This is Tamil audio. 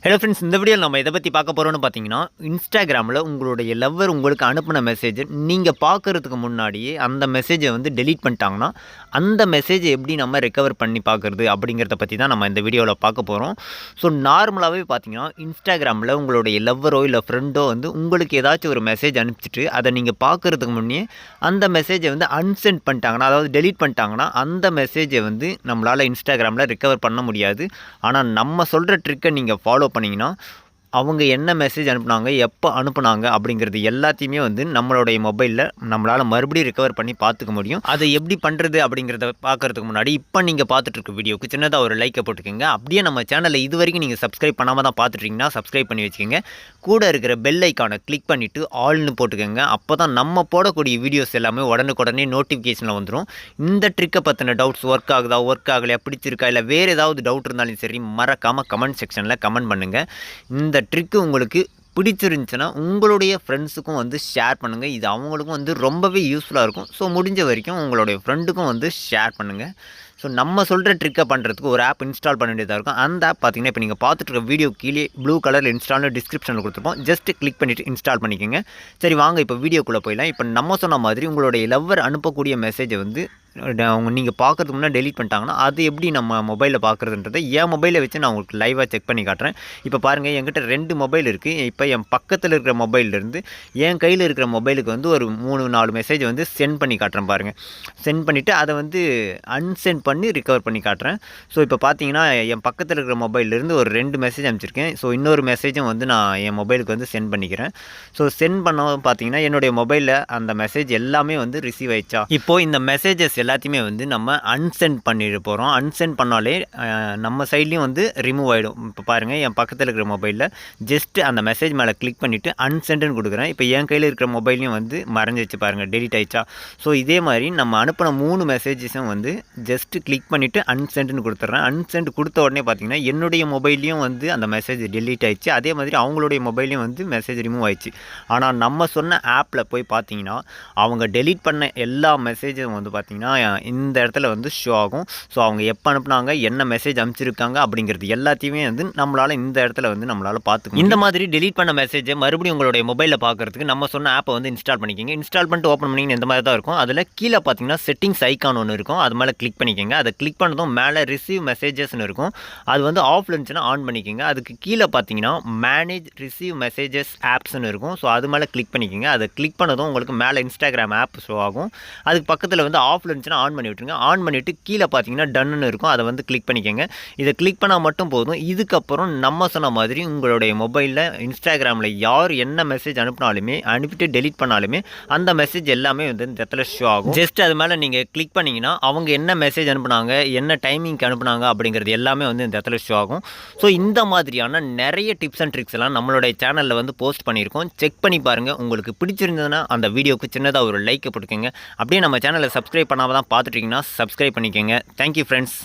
ஹலோ ஃப்ரெண்ட்ஸ், இந்த வீடியோவில் நம்ம எதை பற்றி பார்க்க போகிறோம்னு பார்த்தீங்கன்னா, இன்ஸ்டாகிராமில் உங்களுடைய லவ்வர் உங்களுக்கு அனுப்பின மெசேஜ் நீங்கள் பார்க்குறதுக்கு முன்னாடியே அந்த மெசேஜை வந்து டெலீட் பண்ணிட்டாங்கன்னா, அந்த மெசேஜை எப்படி நம்ம ரெக்கவர் பண்ணி பார்க்குறது அப்படிங்கிறத பற்றி தான் நம்ம இந்த வீடியோவில் பார்க்க போகிறோம். ஸோ நார்மலாகவே பார்த்தீங்கன்னா, இன்ஸ்டாகிராமில் உங்களுடைய லவ்வரோ இல்லை ஃப்ரெண்டோ வந்து உங்களுக்கு ஏதாச்சும் ஒரு மெசேஜ் அனுப்பிச்சிட்டு அதை நீங்கள் பார்க்குறதுக்கு முன்னே அந்த மெசேஜை வந்து அன்சென்ட் பண்ணிட்டாங்கன்னா, அதாவது டெலீட் பண்ணிட்டாங்கன்னா, அந்த மெசேஜை வந்து நம்மளால் இன்ஸ்டாகிராமில் ரெக்கவர் பண்ண முடியாது. ஆனால் நம்ம சொல்கிற ட்ரிக்கை நீங்கள் ஃபாலோ பண்ணிங்கன்னா, அவங்க என்ன மெசேஜ் அனுப்புனாங்க, எப்போ அனுப்புனாங்க அப்படிங்கிறது எல்லாத்தையுமே வந்து நம்மளுடைய மொபைலில் நம்மளால் மறுபடியும் ரெக்கவர் பண்ணி பார்த்துக்க முடியும். அதை எப்படி பண்ணுறது அப்படிங்கிறத பார்க்குறதுக்கு முன்னாடி இப்போ நீங்கள் பார்த்துட்டு இருக்க வீடியோக்கு சின்னதாக ஒரு லைக்கை போட்டுக்கோங்க. அப்படியே நம்ம சேனலை இது வரைக்கும் நீங்கள் சப்ஸ்கிரைப் பண்ணாமல் தான் பார்த்துட்ருக்கீங்கன்னா சப்ஸ்கிரைப் பண்ணி வச்சுக்கோங்க. கூட இருக்கிற பெல் ஐக்கானை கிளிக் பண்ணிவிட்டு ஆல்னு போட்டுக்கோங்க. அப்போ தான் நம்ம போடக்கூடிய வீடியோஸ் எல்லாமே உடனுக்குடனே நோட்டிஃபிகேஷனில் வந்துடும். இந்த ட்ரிக்கை பற்றின டவுட்ஸ் ஒர்க் ஆகுதா, ஒர்க் ஆகலையா, பிடிச்சிருக்கா, இல்லை வேறு ஏதாவது டவுட் இருந்தாலும் சரி மறக்காமல் கமெண்ட் செக்ஷனில் கமெண்ட் பண்ணுங்கள். இந்த ட்ரிக்கு உங்களுக்கு பிடிச்சிருந்துச்சுன்னா உங்களுடைய ஃப்ரெண்ட்ஸுக்கும் வந்து ஷேர் பண்ணுங்கள். இது அவங்களுக்கும் வந்து ரொம்பவே யூஸ்ஃபுல்லாக இருக்கும். ஸோ முடிஞ்ச வரைக்கும் உங்களுடைய ஃப்ரெண்டுக்கும் வந்து ஷேர் பண்ணுங்கள். ஸோ நம்ம சொல்கிற ட்ரிக்கை பண்ணுறதுக்கு ஒரு ஆப் இன்ஸ்டால் பண்ண வேண்டியதாக இருக்கும். அந்த ஆப் பார்த்தீங்கன்னா இப்போ நீங்கள் பார்த்துட்டு இருக்க வீடியோ கீழே ப்ளூ கலரில் இன்ஸ்டால்னு டிஸ்கிரிப்ஷனில் கொடுத்துருப்போம். ஜஸ்ட் கிளிக் பண்ணிவிட்டு இன்ஸ்டால் பண்ணிக்கோங்க. சரி, வாங்க இப்போ வீடியோக்குள்ளே போயிடலாம். இப்போ நம்ம சொன்ன மாதிரி உங்களுடைய லவ்வர் அனுப்பக்கூடிய மெசேஜை வந்து அவங்க நீங்கள் பார்க்குறதுக்கு முன்னாடி டெலீட் பண்ணிட்டாங்கன்னா அது எப்படி நம்ம மொபைலில் பார்க்குறதுன்றதை என் மொபைலை வச்சு நான் உங்களுக்கு லைவாக செக் பண்ணி காட்டுறேன். இப்போ பாருங்கள், என்கிட்ட 2 மொபைல் இருக்குது. இப்போ என் பக்கத்தில் இருக்கிற மொபைல்லேருந்து என் கையில் இருக்கிற மொபைலுக்கு வந்து ஒரு 3-4 மெசேஜ் வந்து சென்ட் பண்ணி காட்டுறேன். பாருங்கள், சென்ட் பண்ணிவிட்டு அதை வந்து அன்சென்ட் பண்ணி ரிகவர் பண்ணி காட்டுறேன். ஸோ இப்போ பார்த்தீங்கன்னா என் பக்கத்தில் இருக்கிற மொபைல்லேருந்து ஒரு 2 மெசேஜ் அனுப்பிச்சிருக்கேன். ஸோ இன்னொரு மெசேஜும் வந்து நான் என் மொபைலுக்கு வந்து சென்ட் பண்ணிக்கிறேன். ஸோ சென்ட் பண்ண பார்த்தீங்கன்னா என்னுடைய மொபைலில் அந்த மெசேஜ் எல்லாமே வந்து ரிசீவ் ஆயிடுச்சா. இப்போது இந்த மெசேஜஸ் எல்லாத்தையுமே வந்து நம்ம அன்சென்ட் பண்ணிட்டு போகிறோம். அன்சென்ட் பண்ணாலே நம்ம சைட்லேயும் வந்து ரிமூவ் ஆகிடும். இப்போ பாருங்கள், என் பக்கத்தில் இருக்கிற மொபைலில் ஜஸ்ட் அந்த மெசேஜ் மேலே கிளிக் பண்ணிவிட்டு அன்சென்ட்னு கொடுக்குறேன். இப்போ என் கையில் இருக்கிற மொபைல்லையும் வந்து மறைஞ்சிச்சு பாருங்கள், டெலீட் ஆயிடுச்சா. ஸோ இதே மாதிரி நம்ம அனுப்பின 3 மெசேஜஸும் வந்து ஜஸ்ட் கிளிக் பண்ணிவிட்டு அன்சென்ட்னு கொடுத்துட்றேன். அன்சென்ட் கொடுத்த உடனே பார்த்தீங்கன்னா என்னுடைய மொபைல்லையும் வந்து அந்த மெசேஜ் டெலீட் ஆயிடுச்சு. அதே மாதிரி அவங்களுடைய மொபைல்லையும் வந்து மெசேஜ் ரிமூவ் ஆயிடுச்சு. ஆனால் நம்ம சொன்ன ஆப்பில் போய் பார்த்தீங்கன்னா அவங்க டெலீட் பண்ண எல்லா மெசேஜும் வந்து பார்த்தீங்கன்னா இந்த இடத்துல வந்து ஷோ ஆகும். ஸோ அவங்க எப்போ அனுப்புனாங்க, என்ன மெசேஜ் அனுப்பிச்சிருக்காங்க அப்படிங்கிறது எல்லாத்தையுமே வந்து நம்மளால் இந்த இடத்துல வந்து நம்மளால் பார்த்துக்கணும். இந்த மாதிரி டெலீட் பண்ண மெசேஜை மறுபடியும் உங்களுடைய மொபைலில் பார்க்குறதுக்கு நம்ம சொன்ன ஆப்பை வந்து இன்ஸ்டால் பண்ணிக்கோங்க. இன்ஸ்டால் பண்ணிட்டு ஓப்பன் பண்ணிங்கன்னா இந்த மாதிரி தான் இருக்கும். அதில் கீழே பார்த்தீங்கன்னா செட்டிங்ஸ் ஐக்கான் ஒன்று இருக்கும். அது மேலே கிளிக் பண்ணிக்கோங்க. அதை கிளிக் பண்ணதும் மேலே ரிசீவ் மெசேஜஸ்னு இருக்கும். அது வந்து ஆஃப்ல இருந்துச்சுன்னா ஆன் பண்ணிக்கோங்க. அதுக்கு கீழே பார்த்தீங்கன்னா மேனேஜ் ரிசீவ் மெசேஜஸ் ஆப்ஸ்னு இருக்கும். ஸோ அது மேலே கிளிக் பண்ணிக்கோங்க. அதை கிளிக் பண்ணதும் உங்களுக்கு மேலே இன்ஸ்டாகிராம் ஆப் ஷோ ஆகும். அதுக்கு பக்கத்தில் வந்து ஆஃப்ல இருந்துச்சுன்னா ஆன் பண்ணி விட்டுருங்க. ஆன் பண்ணிவிட்டு கீழே பார்த்தீங்கன்னா டன்னு இருக்கும். அதை வந்து கிளிக் பண்ணிக்கோங்க. இதை கிளிக் பண்ணால் மட்டும் போதும். இதுக்கப்புறம் நம்ம சொன்ன மாதிரி உங்களுடைய மொபைலில் இன்ஸ்டாகிராமில் யார் என்ன மெசேஜ் அனுப்பினாலுமே, அனுப்பிட்டு டெலீட் பண்ணாலுமே அந்த மெசேஜ் எல்லாமே வந்து இந்த இடத்துல ஷோ ஆகும். ஜஸ்ட் அது மேலே நீங்கள் கிளிக் பண்ணிங்கன்னா அவங்க என்ன மெசேஜ் அனுப்புனாங்க, என்ன டைமிங்க்கு அனுப்புனாங்க அப்படிங்கிறது எல்லாமே வந்து இந்த இடத்துல ஷோ ஆகும். ஸோ இந்த மாதிரியான நிறைய டிப்ஸ் அண்ட் ட்ரிக்ஸ் எல்லாம் நம்மளுடைய சேனலில் வந்து போஸ்ட் பண்ணியிருக்கோம். செக் பண்ணி பாருங்கள். உங்களுக்கு பிடிச்சிருந்ததுன்னா அந்த வீடியோக்கு சின்னதாக ஒரு லைக்கை போட்டுக்கோங்க. அப்படியே நம்ம சேனலை சப்ஸ்கிரைப் பண்ணாமல் தான் பார்த்துட்டிங்கன்னா சப்ஸ்கிரைப் பண்ணிக்கோங்க. Thank you friends.